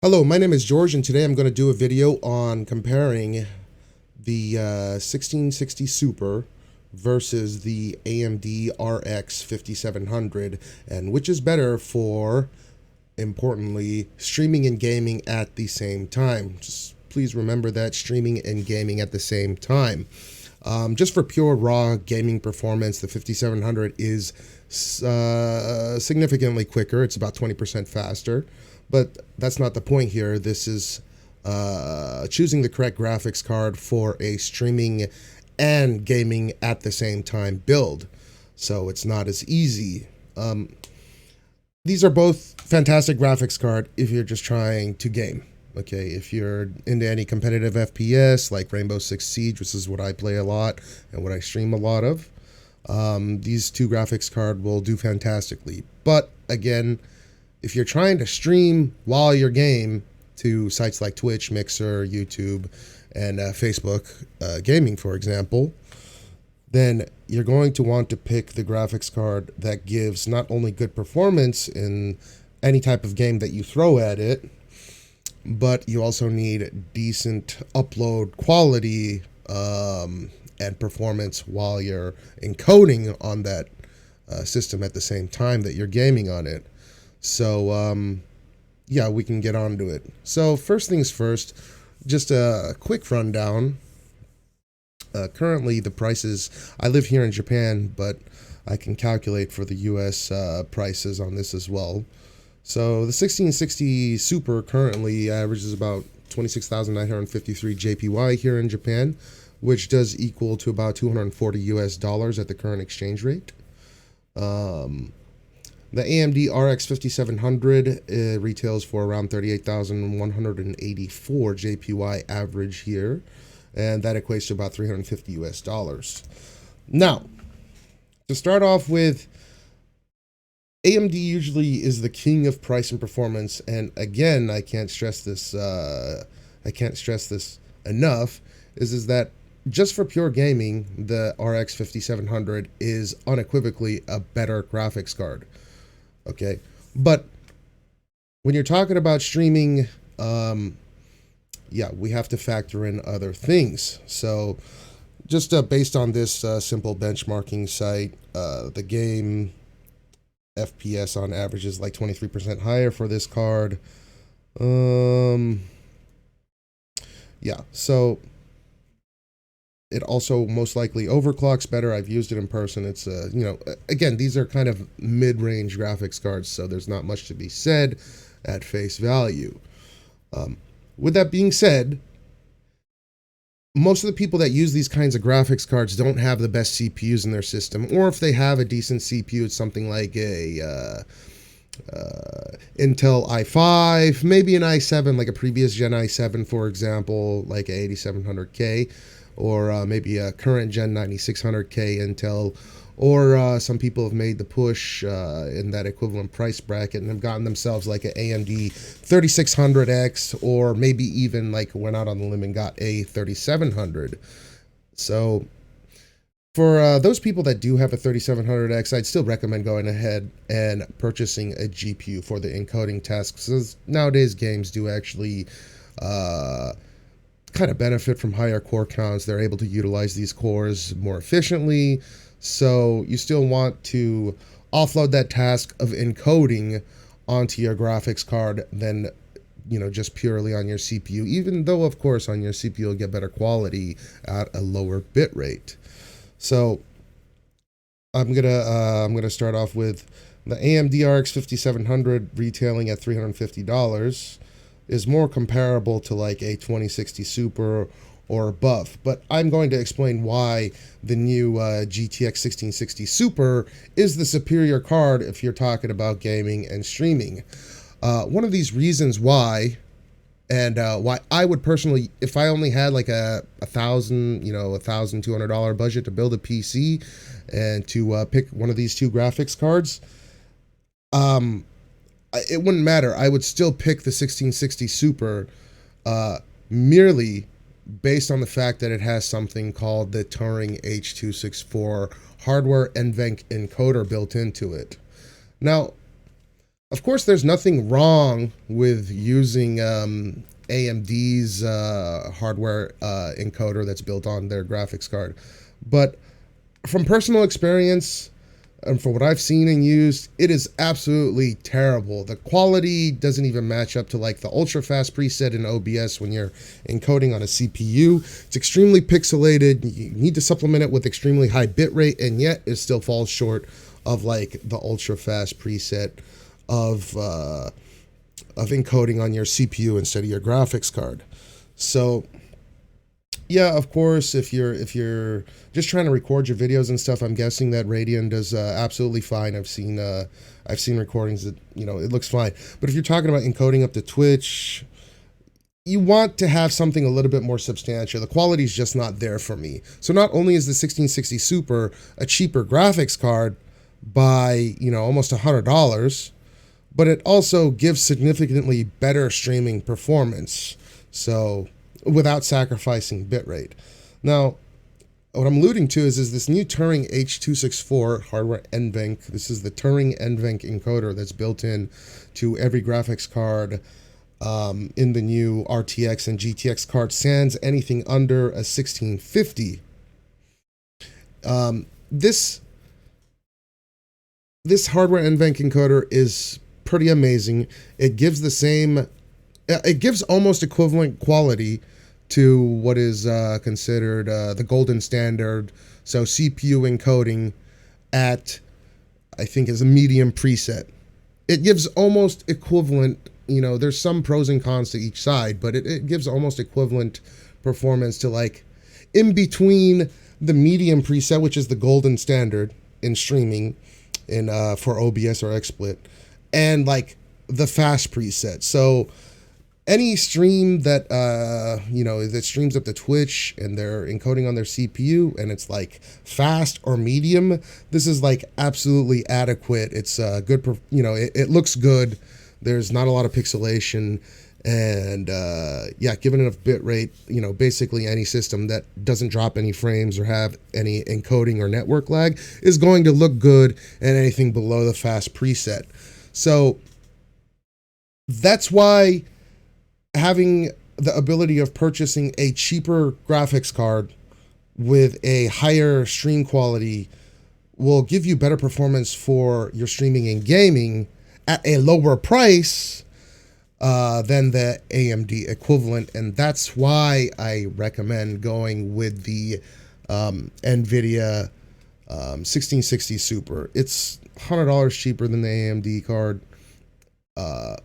Hello, my name is George, and today I'm going to do a video on comparing the 1660 Super versus the AMD RX 5700, and which is better for, importantly, streaming and gaming at the same time. Just please remember that streaming and gaming at the same time. Just for pure raw gaming performance, the 5700 is significantly quicker. It's about 20% faster. But that's not the point here. This is choosing the correct graphics card for a streaming and gaming at the same time build. So it's not as easy. These are both fantastic graphics card if you're just trying to game. Okay, if you're into any competitive FPS like Rainbow Six Siege, which is what I play a lot and what I stream a lot of, these two graphics card will do fantastically. But again, if you're trying to stream while you game to sites like Twitch, Mixer, YouTube, and Facebook gaming, for example, then you're going to want to pick the graphics card that gives not only good performance in any type of game that you throw at it, but you also need decent upload quality and performance while you're encoding on that system at the same time that you're gaming on it. So, yeah, we can get on to it. So, first things first, just a quick rundown. Currently, the prices, I live here in Japan, but I can calculate for the US prices on this as well. So, the 1660 Super currently averages about 26,953 JPY here in Japan, which does equal to about 240 US dollars at the current exchange rate. The AMD RX 5700 retails for around 38,184 JPY average here, and that equates to about 350 US dollars. Now, to start off with, AMD usually is the king of price and performance, and again, I can't stress this enough, is that just for pure gaming, the RX 5700 is unequivocally a better graphics card. Okay, but when you're talking about streaming, yeah, we have to factor in other things. So just based on this simple benchmarking site, the game FPS on average is like 23% higher for this card. Yeah, so it also most likely overclocks better. I've used it in person. It's, again, these are kind of mid-range graphics cards, so there's not much to be said at face value. With that being said, most of the people that use these kinds of graphics cards don't have the best CPUs in their system, or if they have a decent CPU, it's something like a Intel i5, maybe an i7, like a previous gen i7, for example, like a 8700K, or maybe a current gen 9600K Intel, or some people have made the push in that equivalent price bracket and have gotten themselves like an AMD 3600X, or maybe even like went out on the limb and got a 3700. So for those people that do have a 3700X, I'd still recommend going ahead and purchasing a GPU for the encoding tasks, because nowadays games do actually kind of benefit from higher core counts. They're able to utilize these cores more efficiently. So you still want to offload that task of encoding onto your graphics card than, just purely on your CPU, even though, of course, on your CPU you'll get better quality at a lower bit rate. So I'm gonna start off with the AMD RX 5700 retailing at $350 is more comparable to like a 2060 Super or above. But I'm going to explain why the new GTX 1660 Super is the superior card if you're talking about gaming and streaming. One of these reasons why, and why I would personally, if I only had like a $1,200 budget to build a PC and to pick one of these two graphics cards, it wouldn't matter. I would still pick the 1660 Super merely based on the fact that it has something called the Turing H.264 hardware NVENC encoder built into it. Now, Of course, there's nothing wrong with using AMD's hardware encoder that's built on their graphics card. But from personal experience, and for what I've seen and used, it is absolutely terrible. The quality doesn't even match up to like the ultra fast preset in OBS when you're encoding on a CPU. It's extremely pixelated. You need to supplement it with extremely high bitrate, and yet it still falls short of like the ultra fast preset of encoding on your CPU instead of your graphics card. So yeah, of course, if you're just trying to record your videos and stuff, I'm guessing that Radeon does absolutely fine. I've seen recordings that, you know, it looks fine. But if you're talking about encoding up to Twitch, you want to have something a little bit more substantial. The quality is just not there for me. So not only is the 1660 Super a cheaper graphics card by, you know, almost $100, but it also gives significantly better streaming performance. So without sacrificing bitrate. Now, what I'm alluding to is this new Turing H264 hardware NVENC. This is the Turing NVENC encoder that's built in to every graphics card in the new RTX and GTX card, sans anything under a 1650. This hardware NVENC encoder is pretty amazing. It gives almost equivalent quality to what is considered the golden standard. So CPU encoding at, I think, is a medium preset. It gives almost equivalent, you know, there's some pros and cons to each side, but it gives almost equivalent performance to like in between the medium preset, which is the golden standard in streaming in for OBS or XSplit, and like the fast preset. So any stream that you know, that streams up to Twitch and they're encoding on their CPU and it's like fast or medium, this is like absolutely adequate. It's good, you know, it looks good. There's not a lot of pixelation, and yeah, given enough bit rate, you know, basically any system that doesn't drop any frames or have any encoding or network lag is going to look good, and anything below the fast preset. So that's why having the ability of purchasing a cheaper graphics card with a higher stream quality will give you better performance for your streaming and gaming at a lower price than the AMD equivalent. And that's why I recommend going with the Nvidia 1660 Super. It's $100 cheaper than the AMD card.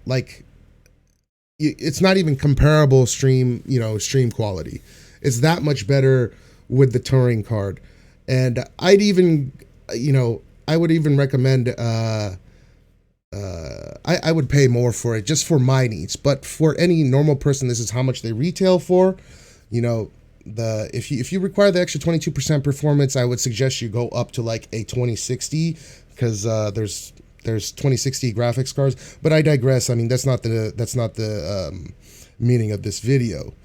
Like, it's not even comparable stream quality. It's that much better with the Turing card. And I'd even, you know, I would even recommend, I would pay more for it just for my needs. But for any normal person, this is how much they retail for. You know, if you require the extra 22% performance, I would suggest you go up to like a 2060, because there's 2060 graphics cards. But I digress. I mean, that's not the meaning of this video.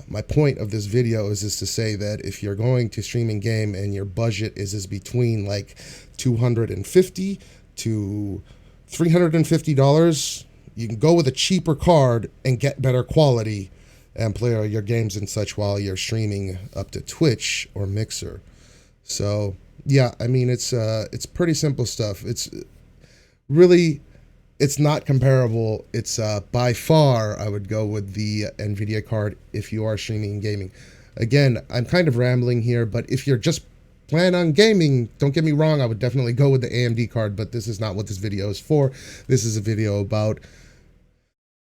My point of this video is to say that if you're going to stream and game and your budget is between like $250 to $350, you can go with a cheaper card and get better quality and play your games and such while you're streaming up to Twitch or Mixer. So yeah, I mean, it's pretty simple stuff. It's not comparable. It's by far, I would go with the Nvidia card if you are streaming and gaming. Again, I'm kind of rambling here, but if you're just planning on gaming, don't get me wrong, I would definitely go with the AMD card, but this is not what this video is for. This is a video about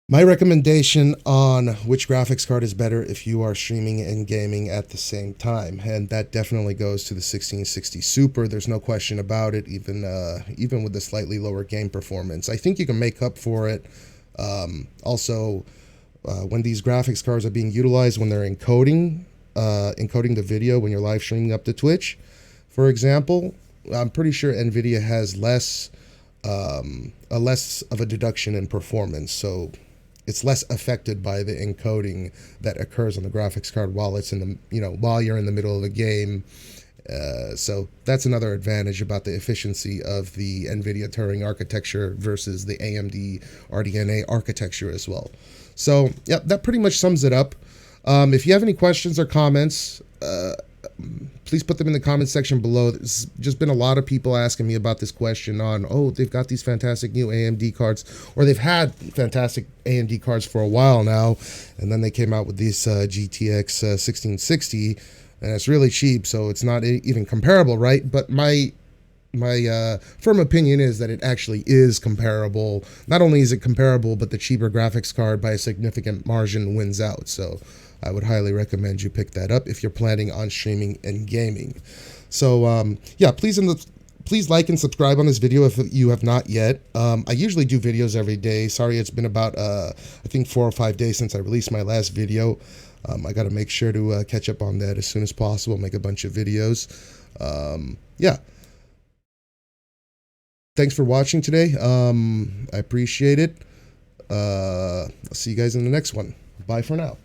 my recommendation on which graphics card is better if you are streaming and gaming at the same time, and that definitely goes to the 1660 Super. There's no question about it, even with the slightly lower game performance. I think you can make up for it. Also, when these graphics cards are being utilized when they're encoding the video when you're live streaming up to Twitch, for example, I'm pretty sure Nvidia has less of a deduction in performance, so it's less affected by the encoding that occurs on the graphics card while it's in the, you know, while you're in the middle of the game So that's another advantage about the efficiency of the NVIDIA Turing architecture versus the AMD RDNA architecture as well. So, yep, that pretty much sums it up. If you have any questions or comments, please put them in the comment section below. There's just been a lot of people asking me about this question on, oh, they've got these fantastic new AMD cards, or they've had fantastic AMD cards for a while now, and then they came out with these GTX 1660, and it's really cheap, so it's not even comparable, right? But my firm opinion is that it actually is comparable. Not only is it comparable, but the cheaper graphics card by a significant margin wins out. So I would highly recommend you pick that up if you're planning on streaming and gaming. So yeah, please like and subscribe on this video if you have not yet. I usually do videos every day. Sorry, it's been about I think 4 or 5 days since I released my last video. I got to make sure to catch up on that as soon as possible, make a bunch of videos. Yeah. Thanks for watching today. I appreciate it. I'll see you guys in the next one. Bye for now.